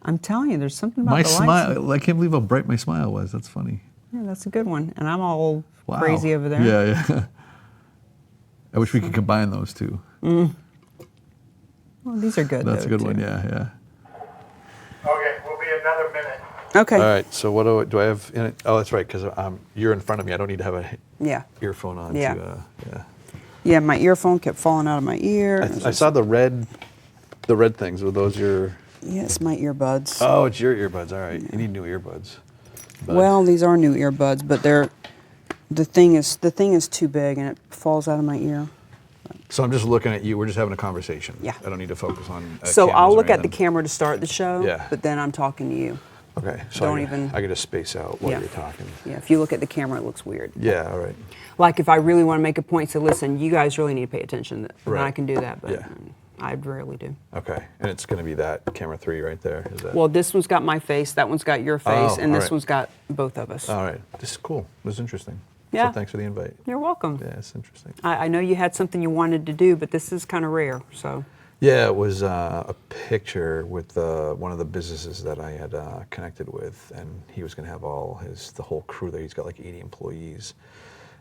I'm telling you, there's something about My the lights. smile, I can't believe how bright my smile was. That's funny. Yeah, that's a good one. And I'm all crazy over there. Yeah. I wish we could combine those two. Well, these are good. That's a good one, too. yeah. Okay, we'll be another minute. Okay. All right, so what do I have in it? Oh, that's right, because you're in front of me. I don't need to have a earphone on. Yeah. Yeah, my earphone kept falling out of my ear. I saw the red things. Were those your... Yeah, it's my earbuds. Oh, it's your earbuds. All right, you need new earbuds. But Well, these are new earbuds, but the thing is too big and it falls out of my ear. So I'm just looking at you. We're just having a conversation. Yeah. I don't need to focus on So cameras I'll or look at the anything. camera to start the show, Yeah. but then I'm talking to you. Okay, so Don't I even- got to space out while you're talking. Yeah, if you look at the camera, it looks weird. Yeah, all right. Like if I really want to make a point to listen, you guys really need to pay attention. Then Right. I can do that, but Yeah. I rarely do. Okay, and it's going to be that camera 3 right there. Is that? Well, this one's got my face, that one's got your face, Oh, and this alright. one's got both of us. All right, this is cool. This is interesting. Yeah. So thanks for the invite. You're welcome. Yeah, it's interesting. I know you had something you wanted to do, but this is kind of rare, so. Yeah, it was a picture with one of the businesses that I had connected with, and he was going to have the whole crew there. He's got like 80 employees,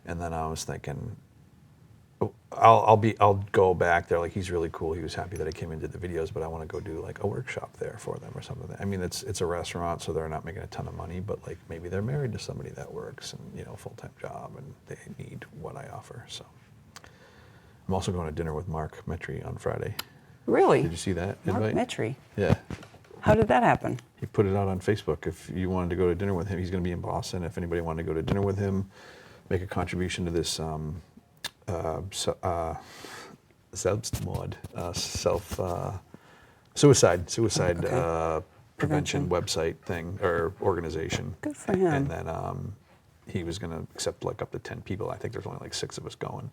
and then I was thinking, I'll go back there. Like, he's really cool. He was happy that I came and did the videos, but I want to go do like a workshop there for them or something. I mean, it's a restaurant, so they're not making a ton of money, but like maybe they're married to somebody that works and full-time job, and they need what I offer. So I'm also going to dinner with Mark Metry on Friday. Really? Did you see that Mark invite? Metry. Yeah. How did that happen? He put it out on Facebook. If you wanted to go to dinner with him, he's going to be in Boston. If anybody wanted to go to dinner with him, make a contribution to this suicide prevention website thing or organization. Good for him. And then he was going to accept like up to 10 people. I think there's only like 6 of us going.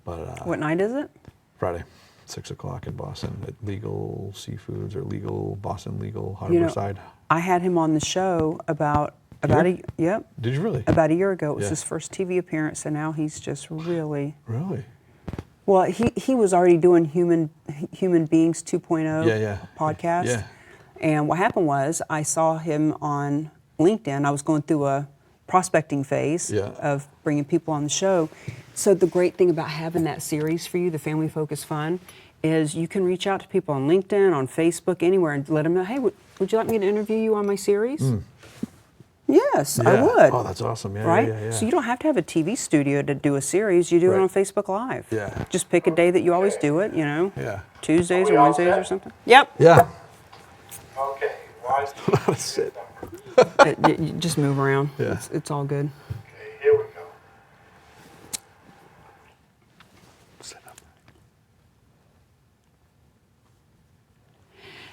But What night is it? Friday, 6 o'clock in Boston at Legal Seafoods or Boston Legal Harborside. I had him on the show about Did you really? about a year ago. It was Yeah. his first TV appearance, and now he's just really. Really? Well, he was already doing Human Beings 2.0 podcast. Yeah. And what happened was I saw him on LinkedIn. I was going through a prospecting phase of bringing people on the show. So the great thing about having that series for you, the Family Focus Fun, is you can reach out to people on LinkedIn, on Facebook, anywhere, and let them know, hey, would you like me to interview you on my series? Yes, I would. Oh, that's awesome. Yeah, Right? yeah. So you don't have to have a TV studio to do a series. You do it Right. on Facebook Live. Yeah. Just pick a day that you always do it, Yeah. Tuesdays Are we or all Wednesdays set? or something. Yep. Yeah. Okay, wise That's it. You just move around. Yeah. It's all good. Okay, here we go.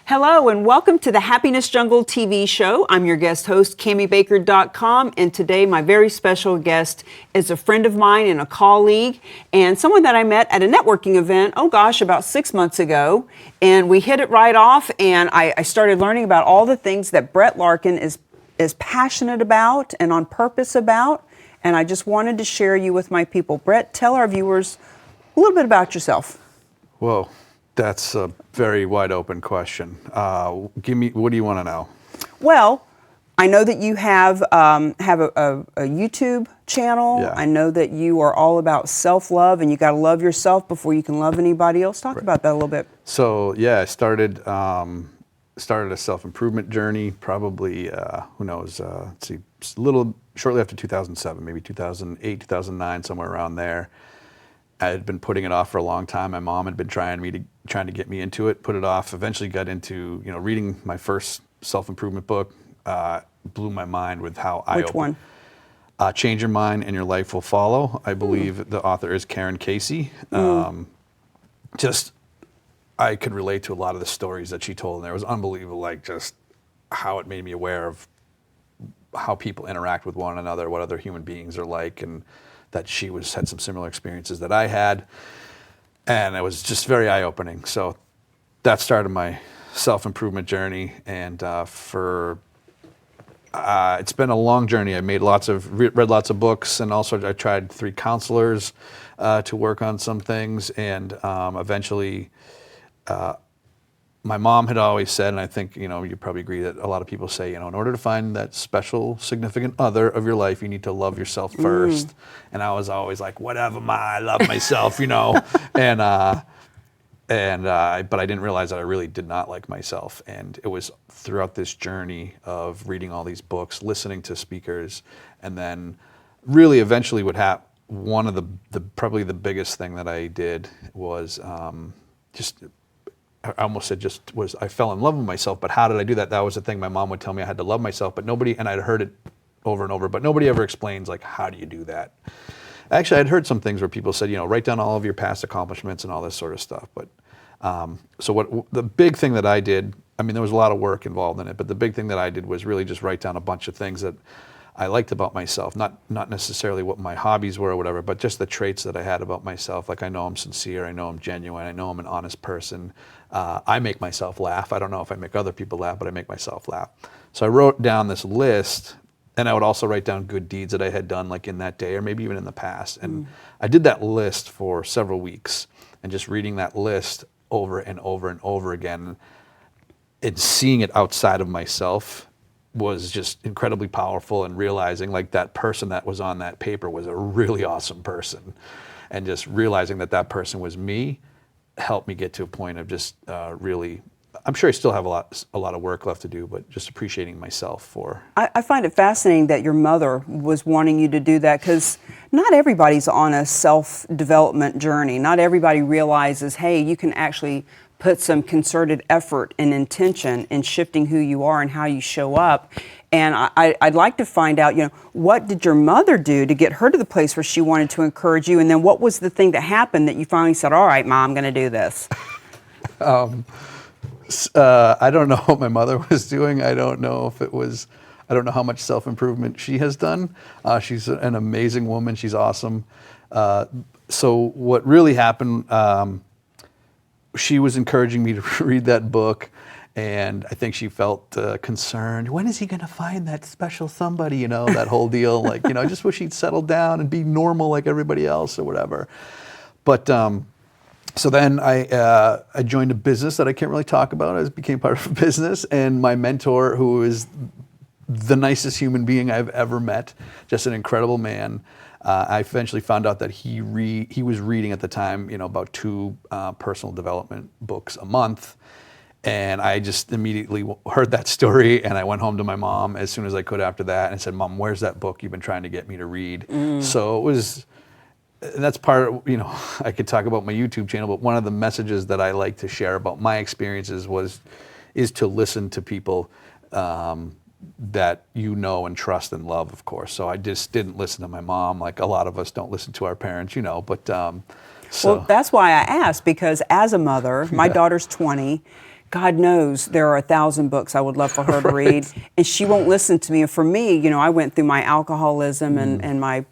Hello and welcome to the Happiness Jungle TV show. I'm your guest host, CamiBaker.com, and today my very special guest is a friend of mine and a colleague and someone that I met at a networking event, about 6 months ago, and we hit it right off, and I started learning about all the things that Brett Larkin is passionate about and on purpose about, and I just wanted to share you with my people. Brett, tell our viewers a little bit about yourself. Whoa, that's a very wide open question. What do you want to know? Well, I know that you have a YouTube channel. Yeah. I know that you are all about self-love, and you got to love yourself before you can love anybody else. Talk about that a little bit. So yeah, I started a self-improvement journey. Probably who knows? Let's see, a little shortly after 2007, maybe 2008, 2009, somewhere around there. I had been putting it off for a long time. My mom had been trying to get me into it. Put it off. Eventually got into reading my first self-improvement book. Blew my mind with how I. Which one? Change Your Mind and Your Life Will Follow. I believe the author is Karen Casey. I could relate to a lot of the stories that she told, and it was unbelievable, like just how it made me aware of how people interact with one another, what other human beings are like, and that she had some similar experiences that I had. And it was just very eye-opening. So that started my self-improvement journey, and it's been a long journey. I read lots of books, and also I tried 3 counselors to work on some things, and eventually my mom had always said, and I think, you probably agree that a lot of people say, in order to find that special significant other of your life, you need to love yourself first. And I was always like, whatever, I love myself, and but I didn't realize that I really did not like myself. And it was throughout this journey of reading all these books, listening to speakers, and then really eventually what happened, one of the probably the biggest thing that I did was I almost said I fell in love with myself, but how did I do that? That was the thing. My mom would tell me I had to love myself, but nobody, and I'd heard it over and over, but nobody ever explains, like, how do you do that? Actually, I'd heard some things where people said, write down all of your past accomplishments and all this sort of stuff. But so the big thing that I did, there was a lot of work involved in it, but the big thing that I did was really just write down a bunch of things that I liked about myself, not necessarily what my hobbies were or whatever, but just the traits that I had about myself. Like, I know I'm sincere, I know I'm genuine, I know I'm an honest person. I make myself laugh. I don't know if I make other people laugh, but I make myself laugh. So I wrote down this list, and I would also write down good deeds that I had done, like in that day or maybe even in the past. And I did that list for several weeks, and just reading that list over and over and over again and seeing it outside of myself was just incredibly powerful, and realizing, like, that person that was on that paper was a really awesome person, and just realizing that that person was me helped me get to a point of just really, I'm sure I still have a lot of work left to do, but just appreciating myself for. I find it fascinating that your mother was wanting you to do that, because not everybody's on a self-development journey. Not everybody realizes, hey, you can actually put some concerted effort and intention in shifting who you are and how you show up. And I'd like to find out, what did your mother do to get her to the place where she wanted to encourage you? And then what was the thing that happened that you finally said, all right, Mom, I'm going to do this? I don't know what my mother was doing. I don't know how much self-improvement she has done. She's an amazing woman. She's awesome. So what really happened, she was encouraging me to read that book, and I think she felt concerned. When is he going to find that special somebody, that whole deal? Like, I just wish he'd settle down and be normal like everybody else or whatever. But so then I joined a business that I can't really talk about. I became part of a business, and my mentor, who is the nicest human being I've ever met, just an incredible man. I eventually found out that he was reading at the time, about 2 personal development books a month. And I just immediately heard that story, and I went home to my mom as soon as I could after that and said, Mom, where's that book you've been trying to get me to read? So it was, that's part of, I could talk about my YouTube channel, but one of the messages that I like to share about my experiences is to listen to people that and trust and love, of course. So I just didn't listen to my mom, like a lot of us don't listen to our parents, but so. Well, that's why I asked, because as a mother, my daughter's 20. God knows there are 1,000 books I would love for her to read, and she won't listen to me. And for me, I went through my alcoholism and my,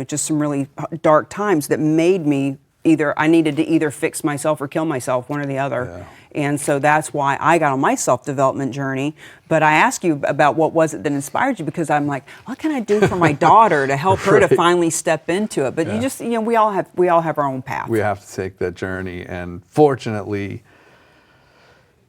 just some really dark times that made me I needed to either fix myself or kill myself, one or the other. Yeah. And so that's why I got on my self-development journey. But I asked you about what was it that inspired you, because I'm like, what can I do for my daughter to help her to finally step into it? But you just, we all have our own path. We have to take that journey, and fortunately,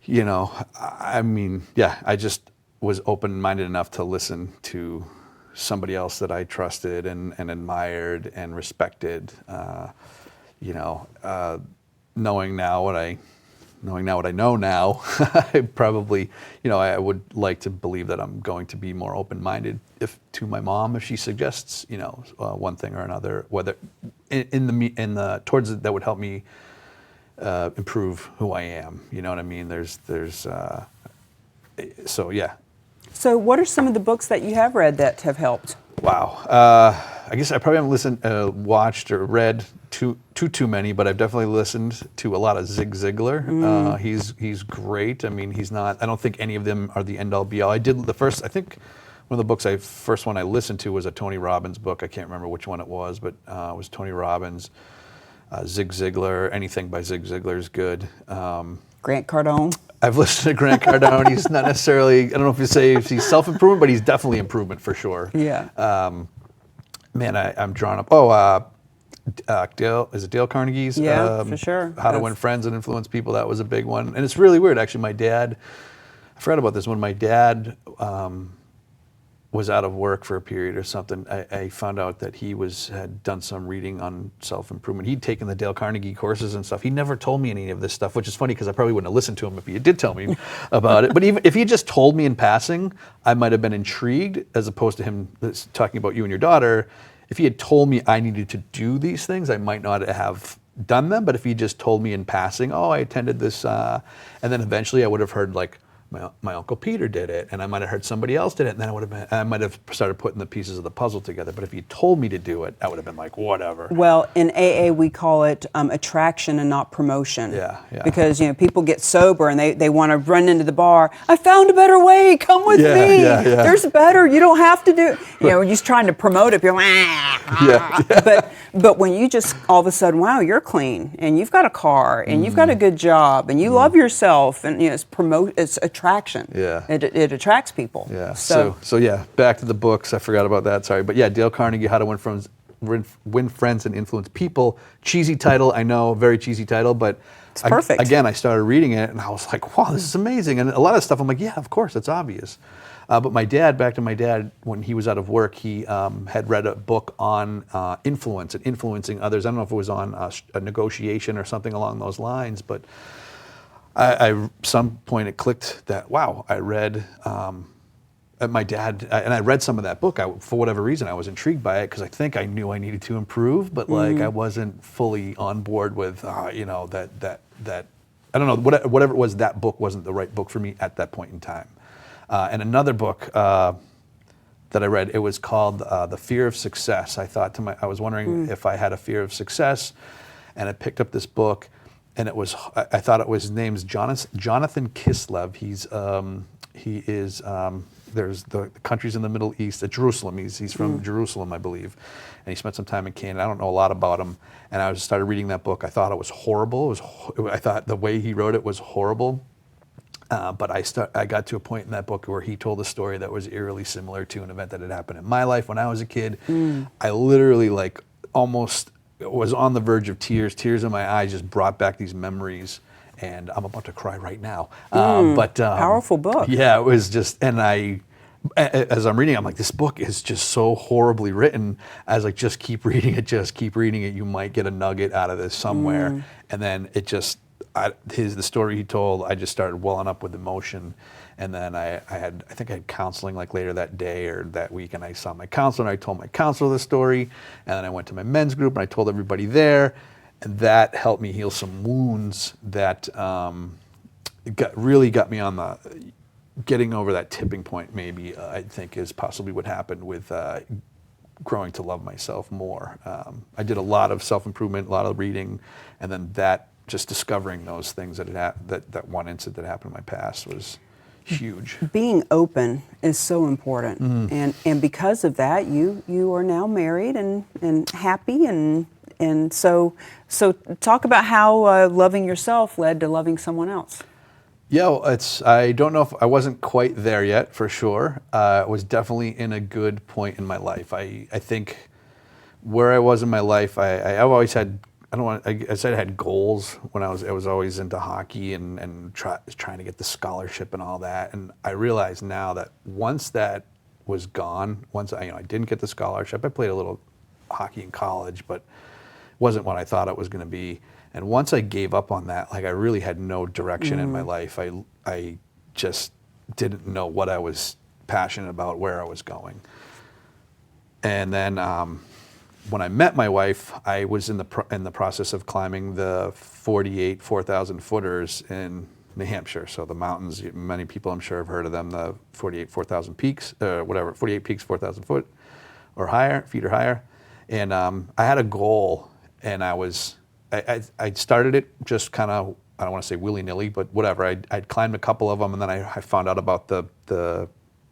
I just was open-minded enough to listen to somebody else that I trusted and admired and respected. Knowing now what I know now, I probably, I would like to believe that I'm going to be more open-minded to my mom if she suggests, one thing or another, whether towards it that would help me improve who I am. You know what I mean? So yeah. So what are some of the books that you have read that have helped? Wow. I guess I probably haven't watched or read too many, but I've definitely listened to a lot of Zig Ziglar. He's great. I don't think any of them are the end all be all. I think one of the books first one I listened to was a Tony Robbins book. I can't remember which one it was, but it was Tony Robbins, Zig Ziglar. Anything by Zig Ziglar is good. Grant Cardone. I've listened to Grant Cardone. He's not necessarily, I don't know if he's self-improvement, but he's definitely improvement for sure. Yeah. I'm drawn up. Dale Carnegie's? Yeah, for sure. How to Win Friends and Influence People. That was a big one. And it's really weird, actually. My dad, I forgot about this. When my dad was out of work for a period or something, I found out that he had done some reading on self-improvement. He'd taken the Dale Carnegie courses and stuff. He never told me any of this stuff, which is funny because I probably wouldn't have listened to him if he did tell me about it. But even if he just told me in passing, I might have been intrigued, as opposed to him talking about you and your daughter. If he had told me I needed to do these things, I might not have done them. But if he just told me in passing, oh, I attended this, and then eventually I would have heard like, my Uncle Peter did it, and I might have heard somebody else did it, and then I might have started putting the pieces of the puzzle together. But if you told me to do it, I would have been like, whatever. Well, in AA we call it attraction and not promotion. Yeah. Because people get sober and they want to run into the bar. I found a better way. Come with me. Yeah. There's better. You don't have to do. You're just trying to promote it. You're like, Yeah. But when you just all of a sudden, wow, you're clean and you've got a car and you've got a good job and you love yourself, and it's attraction. Yeah. It attracts people. Yeah. So yeah, back to the books. I forgot about that. Sorry. But yeah, Dale Carnegie, How to Win Friends and Influence People. Cheesy title, I know, very cheesy title, but it's perfect. Again, I started reading it and I was like, wow, this is amazing. And a lot of stuff I'm like, yeah, of course, it's obvious. But back to my dad, when he was out of work, he had read a book on influence and influencing others. I don't know if it was on a negotiation or something along those lines, but I some point it clicked that, wow, I read, my dad, and I read some of that book. For whatever reason, I was intrigued by it because I think I knew I needed to improve, but like I wasn't fully on board with, that I don't know, whatever it was, that book wasn't the right book for me at that point in time. And another book that I read, it was called The Fear of Success. I was wondering if I had a fear of success, and I picked up this book. And I thought it was, his name's Jonathan Kislev. He is, there's the countries in the Middle East, Jerusalem. He's from Jerusalem, I believe. And he spent some time in Canada. I don't know a lot about him. And I started reading that book. I thought it was horrible. I thought the way he wrote it was horrible. But I got to a point in that book where he told a story that was eerily similar to an event that had happened in my life when I was a kid. I literally almost was on the verge of tears in my eyes, just brought back these memories, and I'm about to cry right now. Powerful book. Yeah, it was just, and as I'm reading, I'm like, this book is just so horribly written. I was like, just keep reading it. You might get a nugget out of this somewhere. And then it just, the story he told, I just started welling up with emotion. And then I think I had counseling later that day or that week, and I saw my counselor and I told my counselor the story, and then I went to my men's group and I told everybody there, and that helped me heal some wounds that really got me on getting over that tipping point, maybe, I think is possibly what happened with growing to love myself more. I did a lot of self-improvement, a lot of reading, and then just discovering those things that one incident that happened in my past was huge. Being open is so important, and because of that, you are now married and happy, and so talk about how loving yourself led to loving someone else. Yeah, I don't know if I wasn't quite there yet, for sure. I was definitely in a good point in my life. I think where I was in my life, I've always had. I said I had goals when I was always into hockey and trying to get the scholarship and all that. And I realize now that once that was gone, once I didn't get the scholarship, I played a little hockey in college, but wasn't what I thought it was going to be. And once I gave up on that, I really had no direction in my life. I just didn't know what I was passionate about, where I was going. And then when I met my wife, I was in the process of climbing the 48 4,000 footers in New Hampshire. So the mountains, many people I'm sure have heard of them, the 48 4,000 peaks, 48 peaks, 4,000 feet or higher. And I had a goal, and I started it just kind of, I don't want to say willy-nilly, but whatever. I'd climbed a couple of them, and then I found out about the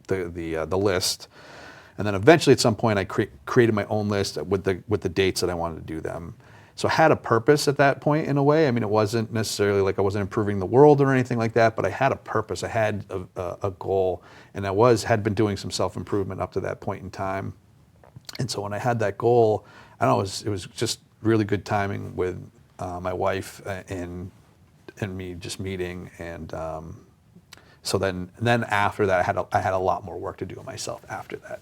list. And then eventually at some point I created my own list with the dates that I wanted to do them. So I had a purpose at that point in a way. I mean, it wasn't necessarily like I wasn't improving the world or anything like that, but I had a purpose. I had a goal, and had been doing some self-improvement up to that point in time. And so when I had that goal, I don't know, it was just really good timing with my wife and me just meeting, and so then after that I had a lot more work to do on myself after that.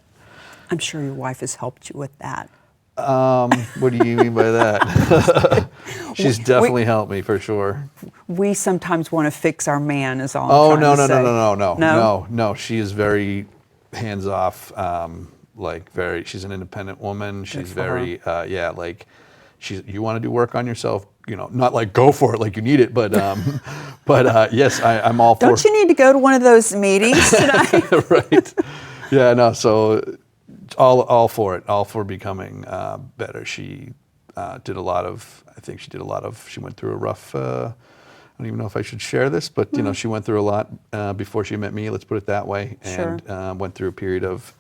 I'm sure your wife has helped you with that. What do you mean by that? She's definitely helped me for sure. We sometimes want to fix our man, is all Oh I'm trying to say. No. She is very hands off. She's an independent woman. She's very you want to do work on yourself, not like go for it like you need it, but yes, I'm all for. Don't you need to go to one of those meetings tonight? Right. Yeah. No. So all for it. All for becoming better. She did a lot of. I think she did a lot of. She went through a rough. I don't even know if I should share this, but she went through a lot before she met me. Let's put it that way, Sure. and went through a period of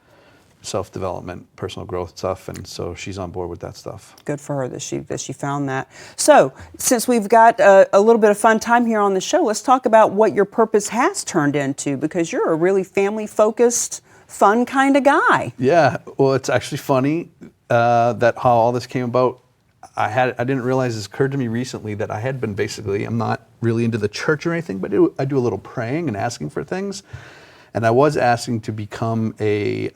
self-development, personal growth stuff, and so she's on board with that stuff. Good for her that she found that. So, since we've got a little bit of fun time here on the show, let's talk about what your purpose has turned into, because you're a really family-focused, fun kind of guy. Yeah, well, it's actually funny that how all this came about. I didn't realize this occurred to me recently that I had been I'm not really into the church or anything, but I do a little praying and asking for things. And I was asking to become a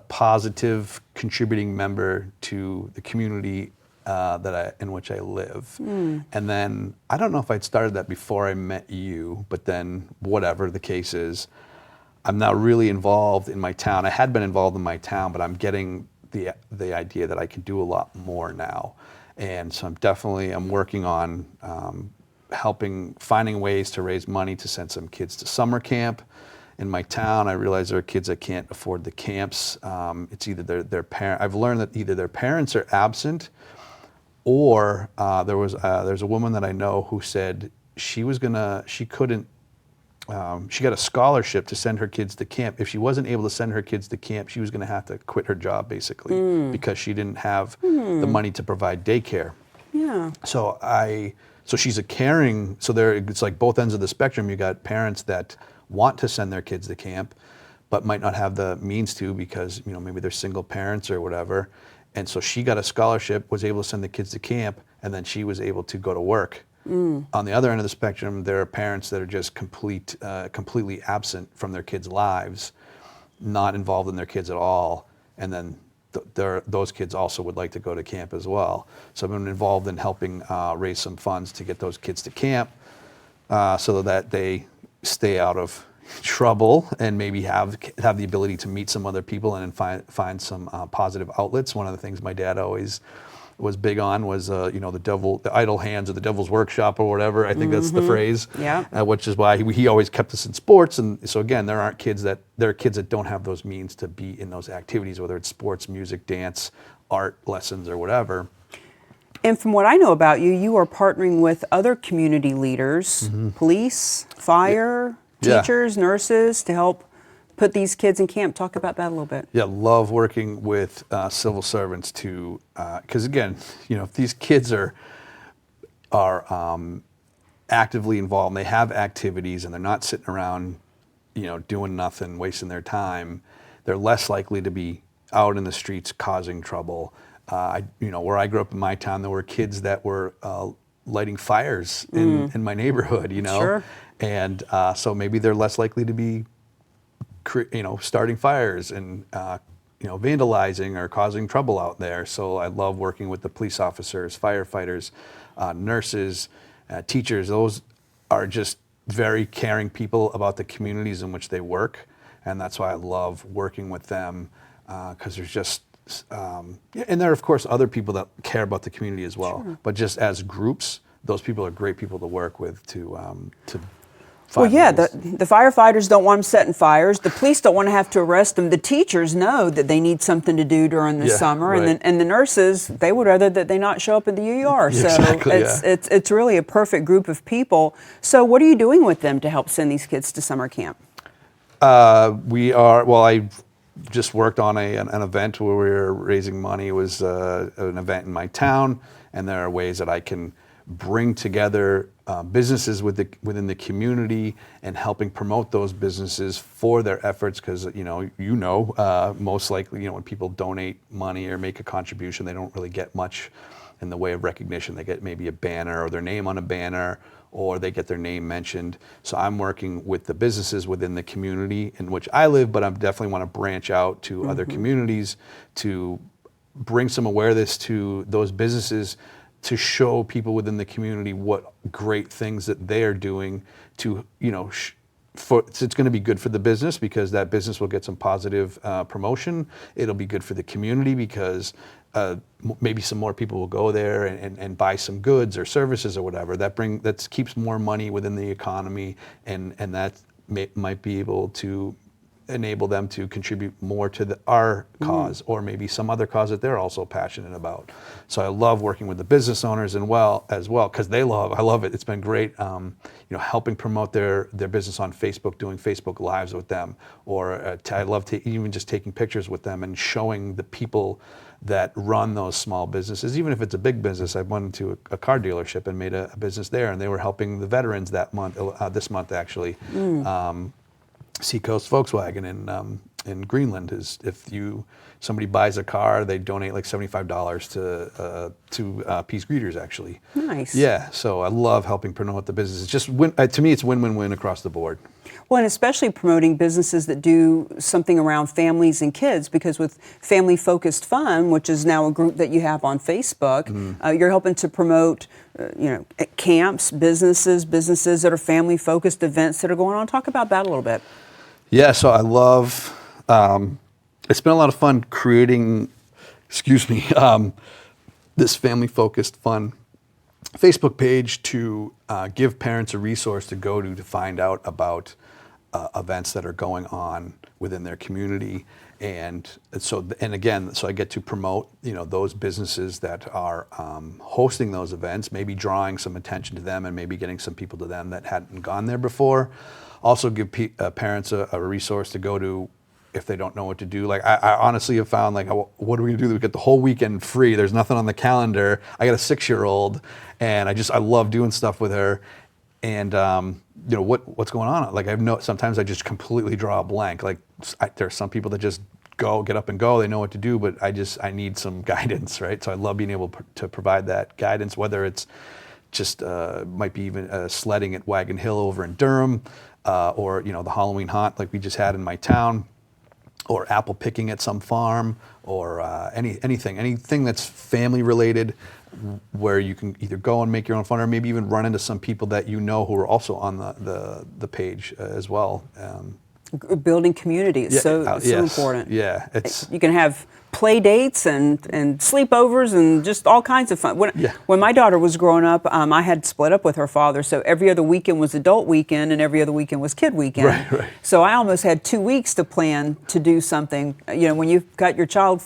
positive contributing member to the community in which I live. And then I don't know if I'd started that before I met you, but then whatever the case is, I'm now really involved in my town. I had been involved in my town, but I'm getting the idea that I can do a lot more now. And so I'm working on finding ways to raise money to send some kids to summer camp in my town. I realize there are kids that can't afford the camps. It's either their parent. I've learned that either their parents are absent, or there's a woman that I know who said she got a scholarship to send her kids to camp. If she wasn't able to send her kids to camp, she was going to have to quit her job basically because she didn't have the money to provide daycare. Yeah. So she's a caring. So it's like both ends of the spectrum. You got parents that want to send their kids to camp, but might not have the means to because maybe they're single parents or whatever. And so she got a scholarship, was able to send the kids to camp, and then she was able to go to work. On the other end of the spectrum, there are parents that are just completely absent from their kids' lives, not involved in their kids at all, and then those kids also would like to go to camp as well. So I've been involved in helping raise some funds to get those kids to camp so that they stay out of trouble and maybe have the ability to meet some other people and find some positive outlets. One of the things my dad always was big on was the idle hands of the devil's workshop or whatever. I think that's the phrase. Yeah. Which is why he always kept us in sports. And so again, there are kids that don't have those means to be in those activities, whether it's sports, music, dance, art lessons, or whatever. And from what I know about you, you are partnering with other community leaders, police, fire, teachers, nurses, to help put these kids in camp. Talk about that a little bit. Yeah, love working with civil servants because again, if these kids are actively involved, and they have activities, and they're not sitting around, doing nothing, wasting their time, they're less likely to be out in the streets causing trouble. Where I grew up in my town, there were kids that were lighting fires in my neighborhood, Sure. And so maybe they're less likely to be starting fires and vandalizing or causing trouble out there. So I love working with the police officers, firefighters, nurses, teachers. Those are just very caring people about the communities in which they work, and that's why I love working with them because there's just and there are of course other people that care about the community as well. Sure. But just as groups, those people are great people to work with to Well, yeah, the firefighters don't want them setting fires. The police don't want to have to arrest them. The teachers know that they need something to do during the summer, right. and the nurses, they would rather that they not show up at the UER. So exactly, it's really a perfect group of people. So what are you doing with them to help send these kids to summer camp? I just worked on an event where we were raising money. It was an event in my town, and there are ways that I can bring together businesses within the community and helping promote those businesses for their efforts, because most likely when people donate money or make a contribution, they don't really get much in the way of recognition. They get maybe a banner or their name on a banner, or they get their name mentioned. So I'm working with the businesses within the community in which I live, but I definitely want to branch out to other communities to bring some awareness to those businesses, to show people within the community what great things that they are doing to, it's going to be good for the business because that business will get some positive promotion. It'll be good for the community because maybe some more people will go there and buy some goods or services or whatever. That keeps more money within the economy, and that might be able to enable them to contribute more to our cause, or maybe some other cause that they're also passionate about. So I love working with the business owners as well, because I love it. It's been great, helping promote their business on Facebook, doing Facebook Lives with them, or I love even just taking pictures with them and showing the people that run those small businesses. Even if it's a big business, I went to a car dealership and made a business there, and they were helping the veterans that month, this month actually. Seacoast Volkswagen in Greenland is, if somebody buys a car, they donate like $75 to Peace Greeters actually. Nice. Yeah, so I love helping promote the business. It's just to me, it's win-win-win across the board. Well, and especially promoting businesses that do something around families and kids, because with Family Focused Fun, which is now a group that you have on Facebook, you're helping to promote camps, businesses that are family focused, events that are going on. Talk about that a little bit. Yeah, so I love, it's been a lot of fun creating, this Family Focused Fun Facebook page to give parents a resource to go to find out about events that are going on within their community. And so I get to promote, those businesses that are hosting those events, maybe drawing some attention to them and maybe getting some people to them that hadn't gone there before. Also give parents a resource to go to if they don't know what to do. Like I honestly have found, like, what are we gonna do? We get the whole weekend free. There's nothing on the calendar. I got a 6-year-old, and I love doing stuff with her. And what's going on? Like sometimes I just completely draw a blank. Like there's some people that just get up and go. They know what to do, but I need some guidance, right? So I love being able to provide that guidance, whether it's just might be even sledding at Wagon Hill over in Durham, or the Halloween haunt like we just had in my town, or apple picking at some farm, or anything that's family related, where you can either go and make your own fun, or maybe even run into some people that who are also on the page as well. Building community is so important. Yeah, you can have play dates and sleepovers and just all kinds of fun. When my daughter was growing up, I had split up with her father, so every other weekend was adult weekend and every other weekend was kid weekend. Right. So I almost had 2 weeks to plan to do something. When you've got your child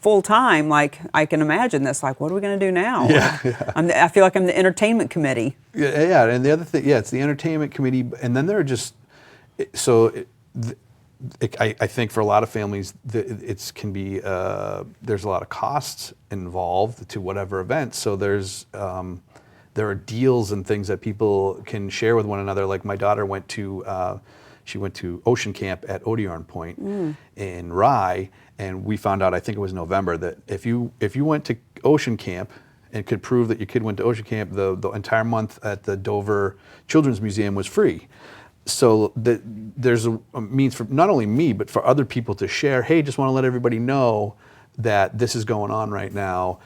full time, like I can imagine that's like, what are we going to do now? Yeah. I feel like I'm the entertainment committee. Yeah, and the other thing, it's the entertainment committee, and then there are just I think for a lot of families, there's a lot of costs involved to whatever event. So there are deals and things that people can share with one another. Like my daughter went to Ocean Camp at Odeon Point in Rye, and we found out, I think it was November, that if you went to Ocean Camp and could prove that your kid went to Ocean Camp, the entire month at the Dover Children's Museum was free. So there's a means for not only me, but for other people to share, hey, just want to let everybody know that this is going on right now.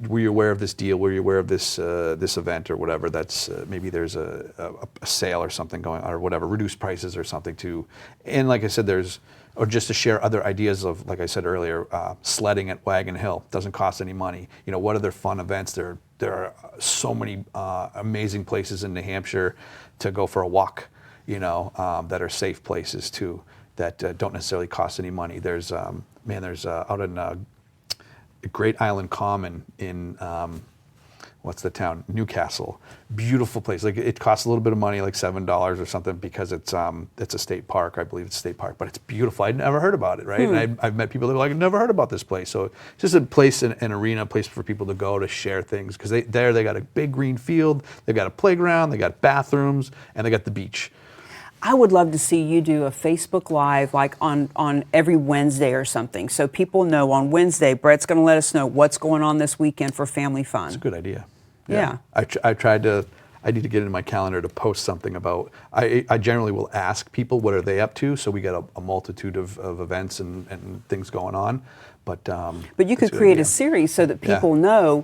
Were you aware of this deal? Were you aware of this event or whatever? That's maybe there's a sale or something going on, or whatever, reduced prices or something too. And like I said, or just to share other ideas of, like I said earlier, sledding at Wagon Hill doesn't cost any money. What other fun events? There are so many amazing places in New Hampshire to go for a walk. That are safe places too, that don't necessarily cost any money. There's out in Great Island Common in what's the town? Newcastle. Beautiful place. Like it costs a little bit of money, like $7 or something, because it's a state park. I believe it's a state park, but it's beautiful. I'd never heard about it, right? And I've met people that are like, I've never heard about this place. So it's just a place, an arena, a place for people to go to share things, because they got a big green field, they've got a playground, they got bathrooms, and they got the beach. I would love to see you do a Facebook Live like on every Wednesday or something, so people know on Wednesday, Brett's going to let us know what's going on this weekend for family fun. That's a good idea. Yeah. I need to get it in my calendar to post something about, I generally will ask people what are they up to, so we got a multitude of events and things going on. But you could create a series so that people know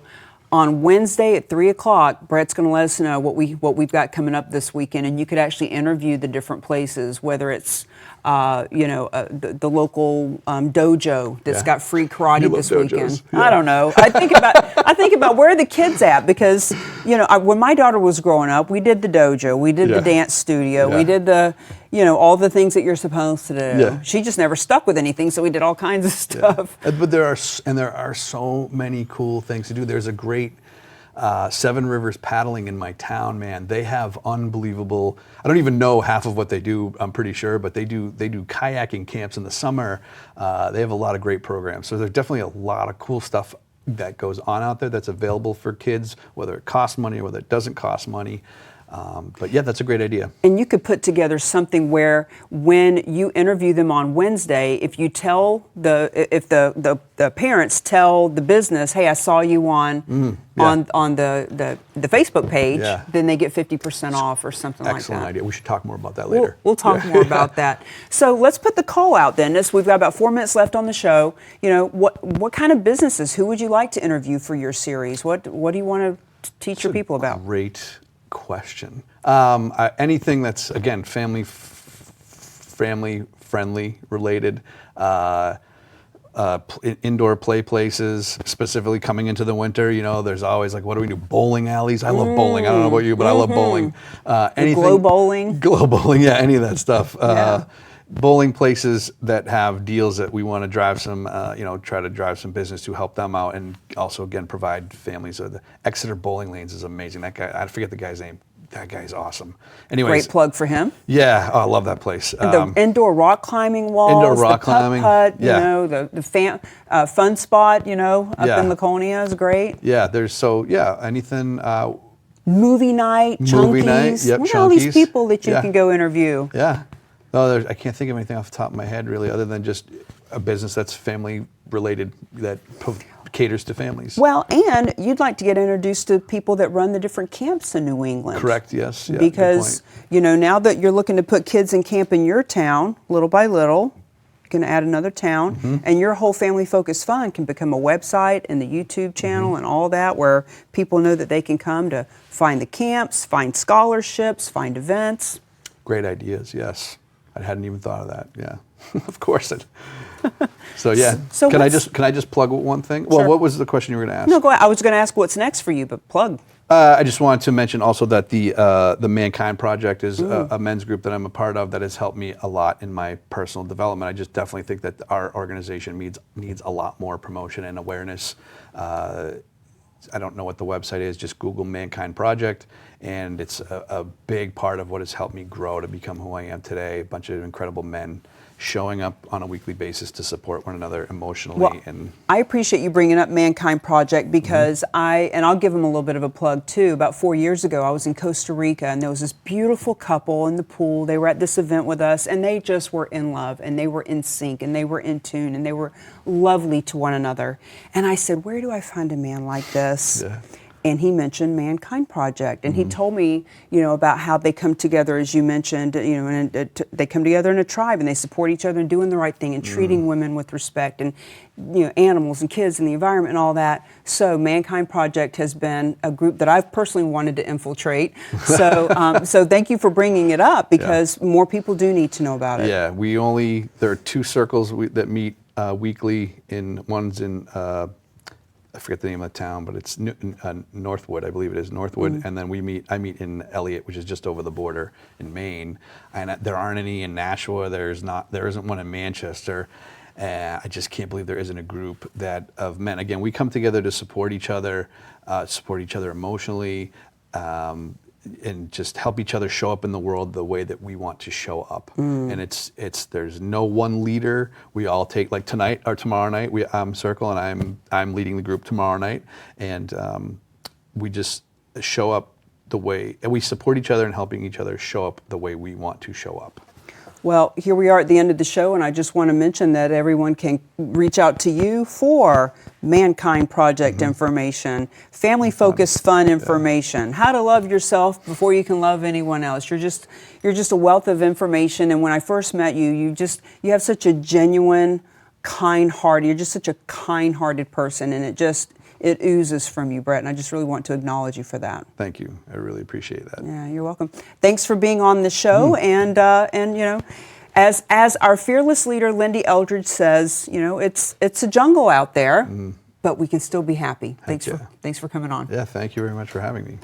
on Wednesday at 3 o'clock, Brett's going to let us know what we've got coming up this weekend, and you could actually interview the different places, whether it's the local dojo that's got free karate this weekend. Yeah. I don't know. I think about where are the kids at, because when my daughter was growing up, we did the dojo, we did the dance studio, we did the all the things that you're supposed to do. Yeah. She just never stuck with anything, so we did all kinds of stuff. Yeah. But there are so many cool things to do. There's a great Seven Rivers Paddling in my town, man. They have unbelievable, I don't even know half of what they do, I'm pretty sure, but they do kayaking camps in the summer. They have a lot of great programs. So there's definitely a lot of cool stuff that goes on out there that's available for kids, whether it costs money or whether it doesn't cost money. But yeah, that's a great idea. And you could put together something where when you interview them on Wednesday, if you tell the parents tell the business, hey, I saw you on the Facebook page, then they get 50% off or something like that. Excellent idea. We should talk more about that later. We'll talk more about that. So let's put the call out then. We've got about 4 minutes left on the show. What kind of businesses, who would you like to interview for your series? What do you want to teach your people about? Great question. Anything that's, again, family friendly related, indoor play places, specifically coming into the winter. There's always like, what do we do? Bowling alleys. I love bowling. I don't know about you, but I love bowling. Anything, glow bowling, yeah, any of that stuff. Bowling places that have deals that we want to drive some, try to drive some business to help them out, and also again provide families. The Exeter Bowling Lanes is amazing. That guy, I forget the guy's name. That guy's awesome. Anyways, great plug for him. Yeah, I love that place. The indoor rock climbing walls, the putt, the fun spot, up in Laconia is great. Yeah, anything. Movie night, Chunkies. Yep, Look at all these people that you can go interview. Yeah. No, I can't think of anything off the top of my head really, other than just a business that's family related that caters to families. Well, and you'd like to get introduced to people that run the different camps in New England. Correct, yes. Yeah, because, now that you're looking to put kids in camp in your town, little by little, you can add another town, and your whole Family Focused Fun can become a website and the YouTube channel and all that, where people know that they can come to find the camps, find scholarships, find events. Great ideas, yes. I hadn't even thought of that. Yeah, of course. So yeah. So can I just plug one thing? Well, sure. What was the question you were going to ask? No, go ahead. I was going to ask what's next for you, but plug. I just wanted to mention also that the Mankind Project is a men's group that I'm a part of that has helped me a lot in my personal development. I just definitely think that our organization needs a lot more promotion and awareness. I don't know what the website is, just Google Mankind Project, and it's a big part of what has helped me grow to become who I am today. A bunch of incredible men showing up on a weekly basis to support one another emotionally. Well, I appreciate you bringing up Mankind Project, because I'll give them a little bit of a plug too. About 4 years ago, I was in Costa Rica, and there was this beautiful couple in the pool. They were at this event with us, and they just were in love, and they were in sync, and they were in tune, and they were lovely to one another. And I said, where do I find a man like this? Yeah. And he mentioned Mankind Project, and he told me, about how they come together, as you mentioned, and they come together in a tribe, and they support each other and doing the right thing and treating women with respect, and animals and kids and the environment and all that. So Mankind Project has been a group that I've personally wanted to infiltrate. So so thank you for bringing it up, because more people do need to know about it. Yeah, there are two circles that meet weekly. One's in. I forget the name of the town, but it's Northwood, I believe it is Northwood, and then I meet in Elliott, which is just over the border in Maine, and there aren't any in Nashua. There isn't one in Manchester, I just can't believe there isn't a group of men. Again, we come together to support each other emotionally, and just help each other show up in the world the way that we want to show up. And there's no one leader. We all take, like tonight or tomorrow night, I'm Circle and I'm leading the group tomorrow night, and we just show up the way, and we support each other and helping each other show up the way we want to show up. Well, here we are at the end of the show, and I just want to mention that everyone can reach out to you for Mankind Project information, family-focused fun information, how to love yourself before you can love anyone else. You're just a wealth of information, and when I first met you, you have such a genuine, kind-hearted, you're just such a kind-hearted person, and it oozes from you, Brett, and I just really want to acknowledge you for that. Thank you. I really appreciate that. Yeah, you're welcome. Thanks for being on the show, and you know, as our fearless leader, Lyn-Dee Eldridge says, you know, it's a jungle out there, but we can still be happy. Thanks for coming on. Yeah, thank you very much for having me.